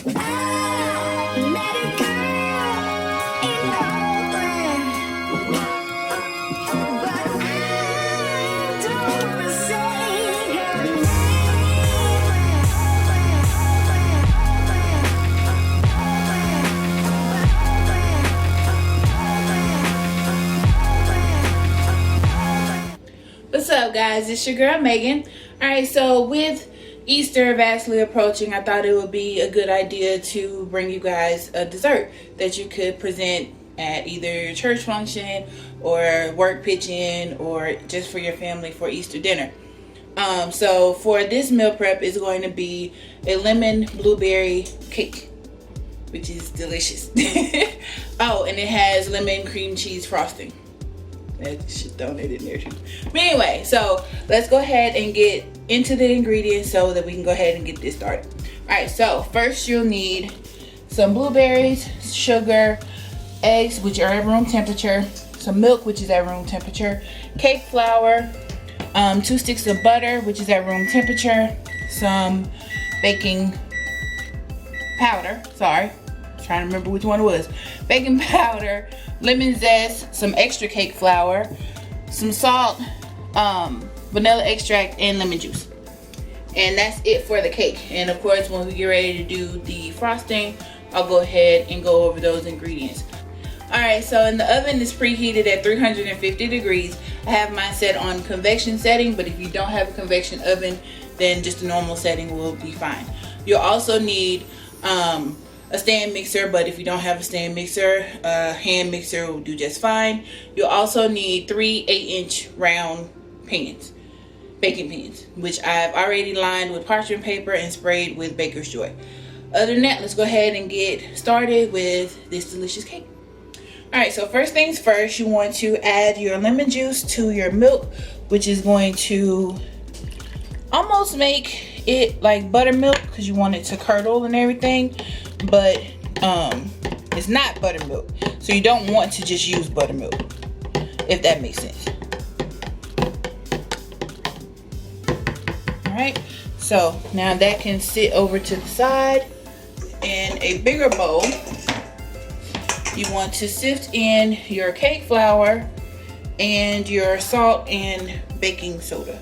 What's up, guys? It's your girl Megan. Alright, so with Easter vastly approaching, I thought it would be a good idea to bring you guys a dessert that you could present at either your church function or work pitch-in or just for your family for Easter dinner. So for this meal prep is going to be a lemon blueberry cake, which is delicious. Oh, and it has lemon cream cheese frosting. That shit thrown it in there too. But anyway, so let's go ahead and get into the ingredients so that we can go ahead and get this started. Alright, so first you'll need some blueberries, sugar, eggs, which are at room temperature, some milk, which is at room temperature, cake flour, 2 sticks of butter, which is at room temperature, some baking powder, sorry, I'm trying to remember which one it was, baking powder, lemon zest, some extra cake flour, some salt, vanilla extract, and lemon juice. And that's it for the cake. And of course, when we get ready to do the frosting, I'll go ahead and go over those ingredients. Alright, so in the oven is preheated at 350 degrees. I have mine set on convection setting, but if you don't have a convection oven, then just a normal setting will be fine. You'll also need a stand mixer, but if you don't have a stand mixer, a hand mixer will do just fine. You'll also need 3 8-inch round pans, baking pans, which I've already lined with parchment paper and sprayed with baker's joy. Other than that, let's go ahead and get started with this delicious cake. Alright, so first things first, you want to add your lemon juice to your milk, which is going to almost make it like buttermilk because you want it to curdle and everything, but it's not buttermilk, so you don't want to just use buttermilk, if that makes sense. Alright, so now that can sit over to the side. In a bigger bowl, you want to sift in your cake flour and your salt and baking soda.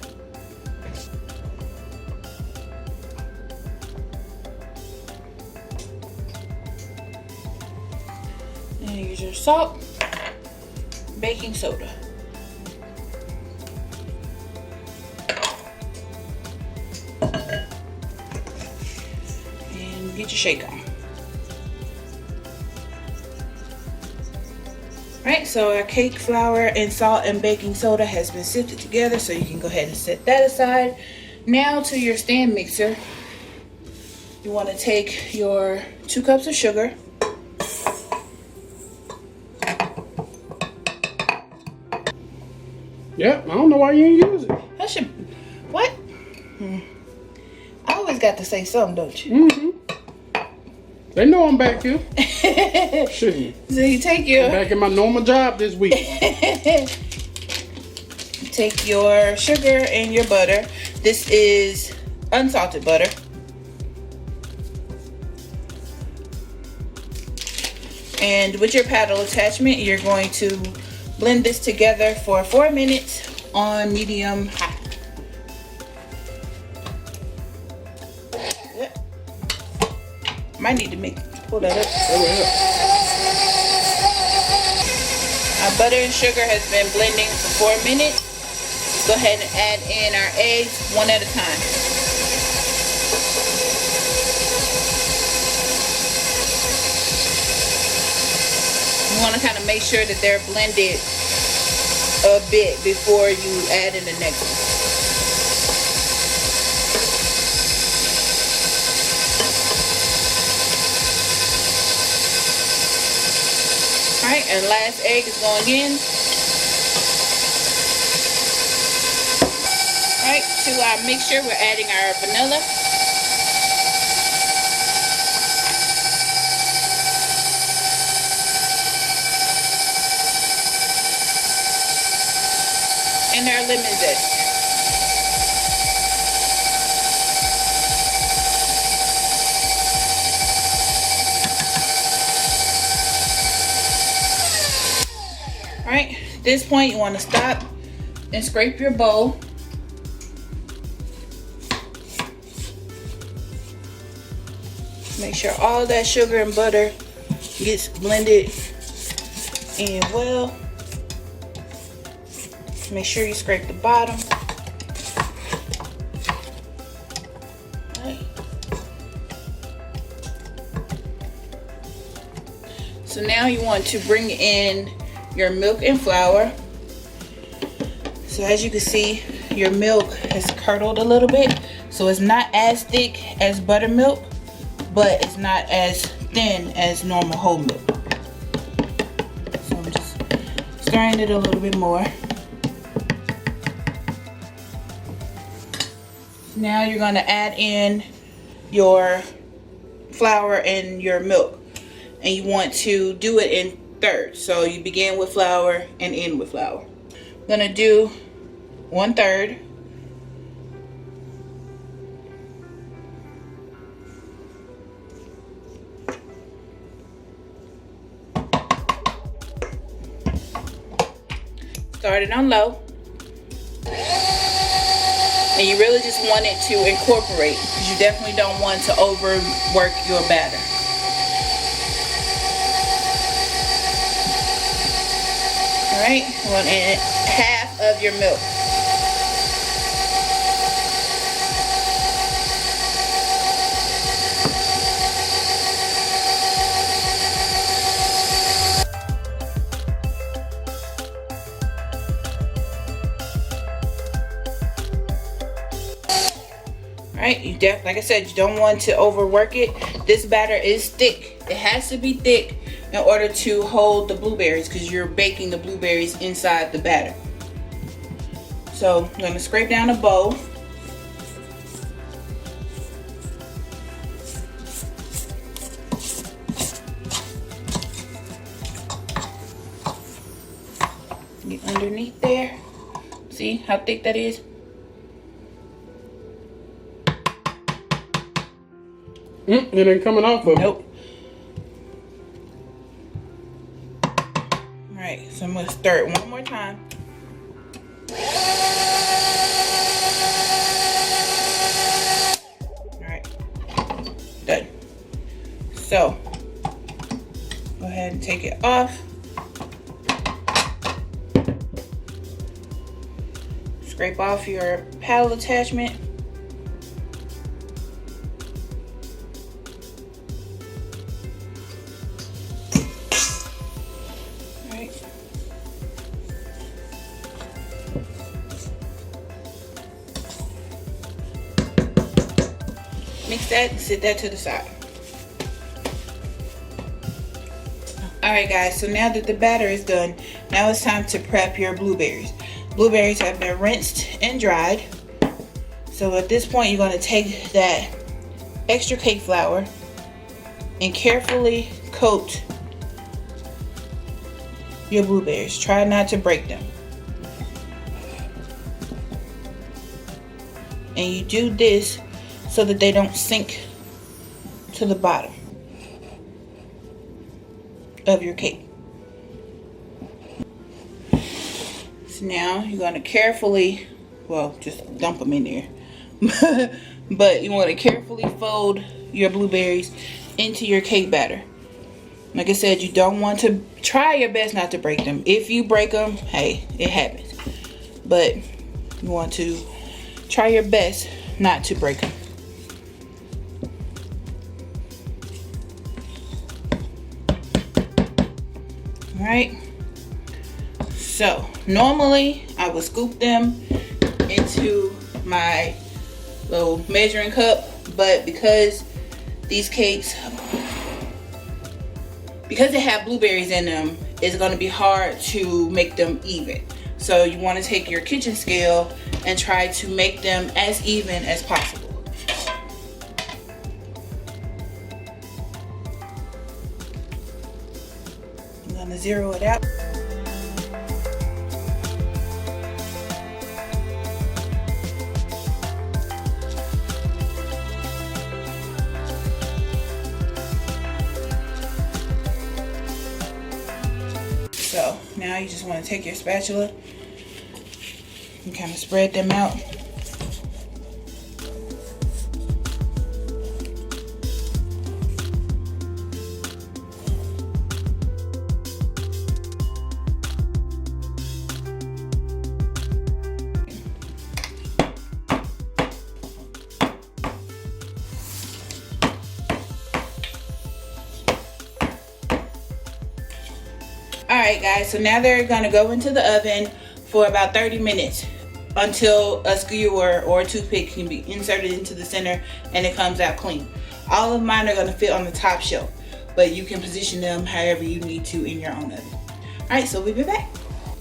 And use your salt, baking soda. And get your shake on. Alright, so our cake flour and salt and baking soda has been sifted together, so you can go ahead and set that aside. Now to your stand mixer, you want to take your 2 cups of sugar, yeah, I don't know why you ain't use it. I should, what? I always got to say something, don't you? They know I'm back here. Shouldn't you? So you take your... I'm back in my normal job this week. Take your sugar and your butter. This is unsalted butter. And with your paddle attachment, you're going to blend this together for 4 minutes on medium high. Yep. Might need to pull that up. Our butter and sugar has been blending for 4 minutes. Let's go ahead and add in our eggs one at a time. You want to kind of make sure that they're blended a bit before you add in the next one. Alright, and last egg is going in. Alright, to our mixture, we're adding our vanilla. And our lemon zest. At this point, you want to stop and scrape your bowl. Make sure all that sugar and butter gets blended in well. Make sure you scrape the bottom. Right. So now you want to bring in your milk and flour. So as you can see, your milk has curdled a little bit. So it's not as thick as buttermilk, but it's not as thin as normal whole milk. So I'm just stirring it a little bit more. Now you're going to add in your flour and your milk, and you want to do it in thirds. So you begin with flour and end with flour. I'm going to do 1/3. Start it on low. And you really just want it to incorporate, because you definitely don't want to overwork your batter. Alright, you want to add half of your milk. Right, like I said, you don't want to overwork it. This batter is thick. It has to be thick in order to hold the blueberries, because you're baking the blueberries inside the batter. So I'm going to scrape down a bowl. Get underneath there. See how thick that is? It ain't coming off of it. Nope. Alright, so I'm going to stir it one more time. Alright, done. So, go ahead and take it off. Scrape off your paddle attachment. Mix that and set that to the side. Alright guys, so now that the batter is done, now it's time to prep your blueberries. Blueberries have been rinsed and dried. So at this point, you're going to take that extra cake flour and carefully coat your blueberries. Try not to break them. And you do this so that they don't sink to the bottom of your cake. So now you're going to carefully, well, just dump them in there. But you want to carefully fold your blueberries into your cake batter. Like I said, you don't want to, try your best not to break them. If you break them, hey, it happens. But you want to try your best not to break them. Alright, so normally I would scoop them into my little measuring cup, but because these cakes, because they have blueberries in them, it's going to be hard to make them even. So you want to take your kitchen scale and try to make them as even as possible. I'm going to zero it out. So Now you just want to take your spatula and kind of spread them out. Alright guys, so now they're going to go into the oven for about 30 minutes until a skewer or a toothpick can be inserted into the center and it comes out clean. All of mine are going to fit on the top shelf, but you can position them however you need to in your own oven. Alright, so we'll be back.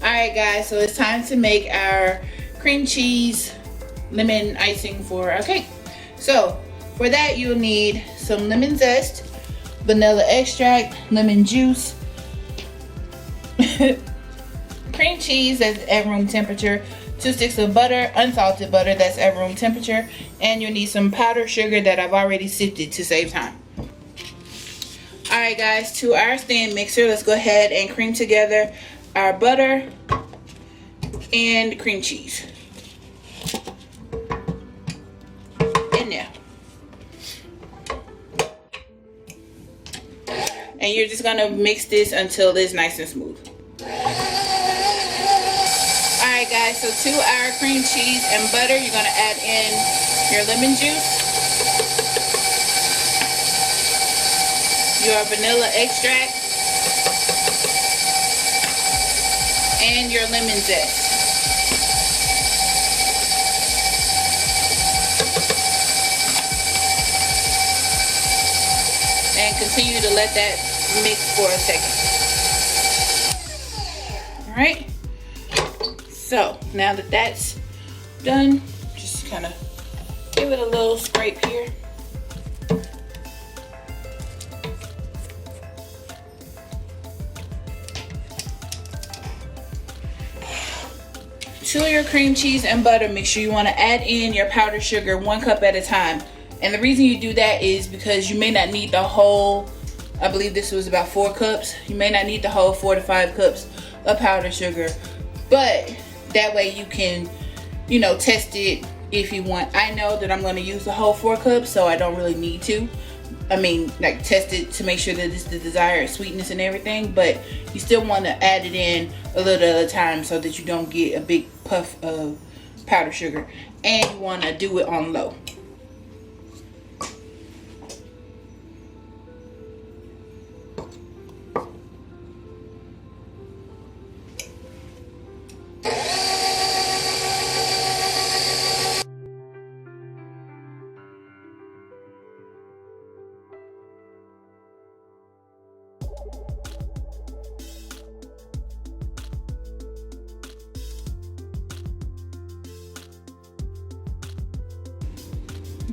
Alright guys, so it's time to make our cream cheese lemon icing for our cake. So for that you'll need some lemon zest, vanilla extract, lemon juice, cream cheese that's at room temperature, 2 sticks of butter, unsalted butter that's at room temperature, and you'll need some powdered sugar that I've already sifted to save time. Alright guys, to our stand mixer, let's go ahead and cream together our butter and cream cheese. In there. And you're just gonna mix this until it's nice and smooth. Alright guys, so to our cream cheese and butter, you're gonna add in your lemon juice, your vanilla extract, and your lemon zest. And continue to let that mix for a second. Alright, so now that that's done, just kind of give it a little scrape here. To your cream cheese and butter mixture, you want to add in your powdered sugar 1 cup at a time. And the reason you do that is because you may not need the whole, I believe this was about 4 cups. You may not need the whole 4 to 5 cups of powdered sugar, but that way you can, you know, test it if you want. I know that I'm going to use the whole 4 cups, so I don't really need to. I mean, like, test it to make sure that it's the desired sweetness and everything, but you still want to add it in a little at a time so that you don't get a big puff of powdered sugar, and you want to do it on low.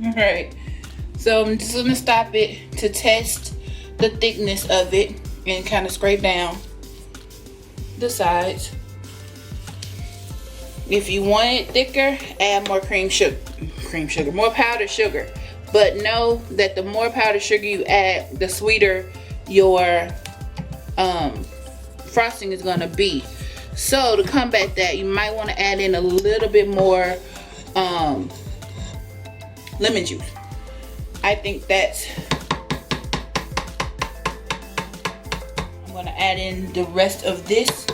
Alright, so I'm just gonna stop it to test the thickness of it and kind of scrape down the sides. If you want it thicker, add more more powdered sugar. But know that the more powdered sugar you add, the sweeter your frosting is gonna be. So to combat that, you might want to add in a little bit more lemon juice. I think that's, I'm gonna add in the rest of this,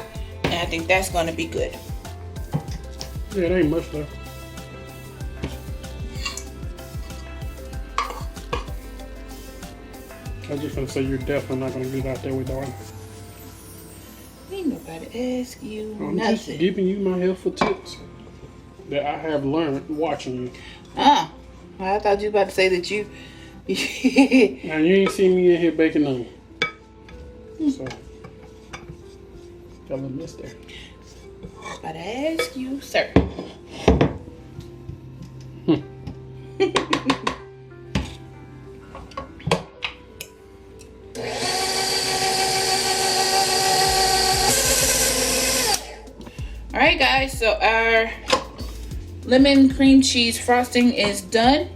and I think that's gonna be good. Yeah, it ain't much though. I was just gonna say you're definitely not gonna get it out there with darling. Ain't nobody ask you I'm nothing. just giving you my helpful tips that I have learned watching you. Well, I thought you were about to say that you. Now you ain't seen me in here baking none. So got a little miss there. About to ask you, sir. Alright guys, so our lemon cream cheese frosting is done.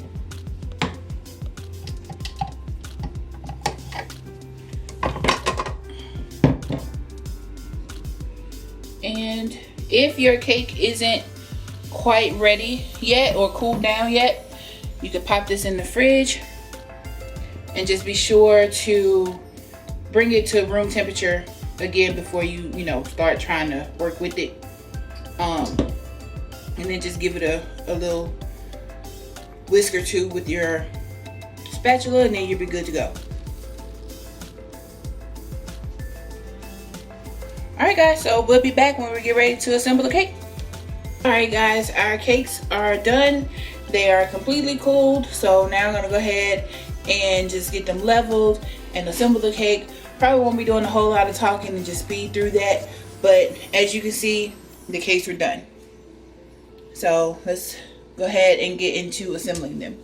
And if your cake isn't quite ready yet or cooled down yet, you can pop this in the fridge, and just be sure to bring it to room temperature again before you start trying to work with it. And then just give it a little whisk or two with your spatula, and then you'll be good to go. Alright guys, so we'll be back when we get ready to assemble the cake. Alright guys, our cakes are done. They are completely cooled, so now I'm gonna go ahead and just get them leveled and assemble the cake. Probably won't be doing a whole lot of talking and just speed through that, but as you can see, the cakes are done. So let's go ahead and get into assembling them.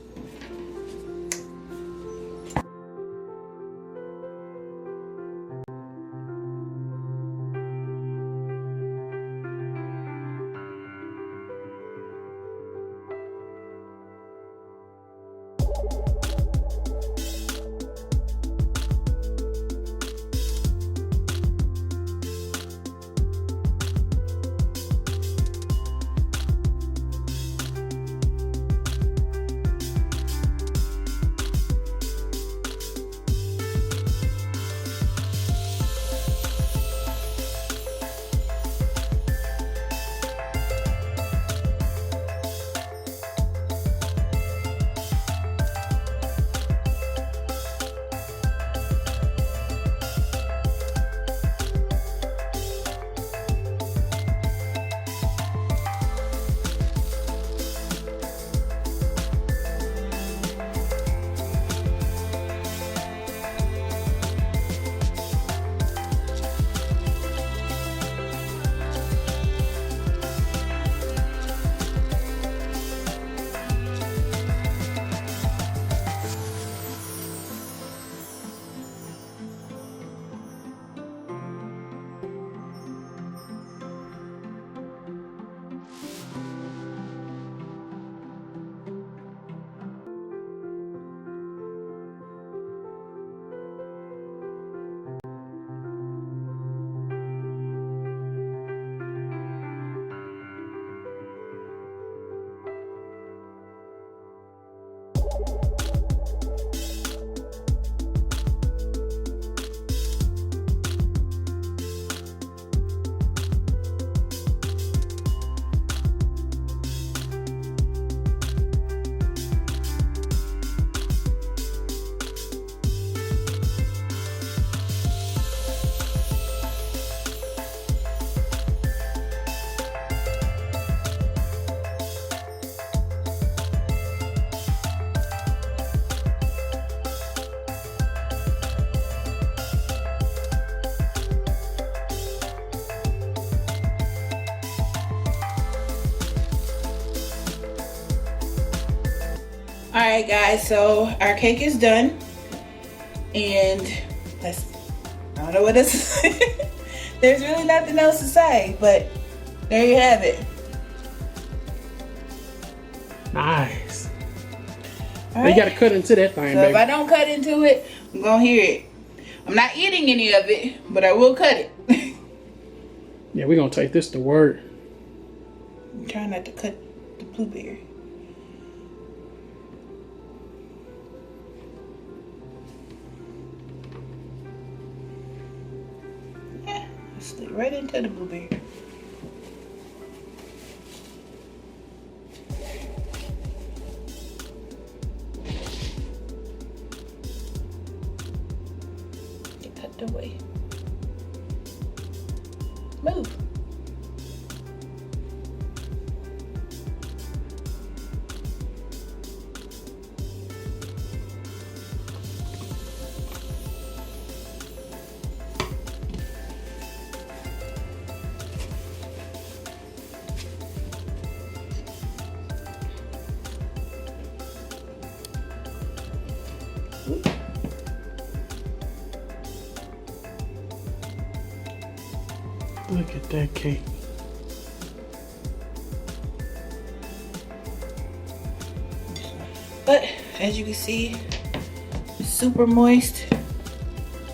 Alright guys, so our cake is done, and I don't know what else there's really nothing else to say, but there you have it. Nice. Right. You gotta cut into that thing, so baby. if I don't cut into it, I'm gonna hear it. I'm not eating any of it, but I will cut it. Yeah, we're gonna take this to work. I'm trying not to cut the blueberry. Yeah, slid right into the blueberry. Get tucked away. Move. Look at that cake. But as you can see, super moist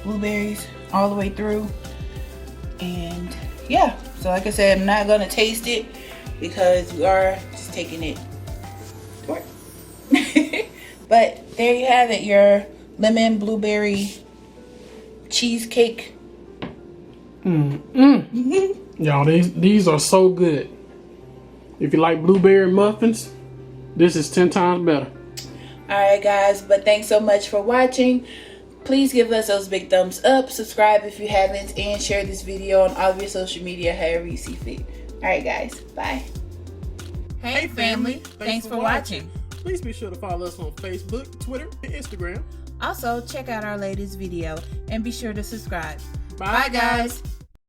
blueberries all the way through, and yeah, so like I said, I'm not gonna taste it because we are just taking it short. But there you have it, your lemon blueberry cheesecake. Y'all, these are so good. If you like blueberry muffins, this is 10 times better. Alright guys, but thanks so much for watching. Please give us those big thumbs up, subscribe if you haven't, and share this video on all of your social media however you see fit. Alright guys, bye. Hey family, thanks for watching. Please be sure to follow us on Facebook, Twitter, and Instagram. Also, check out our latest video and be sure to subscribe. Bye Bye guys.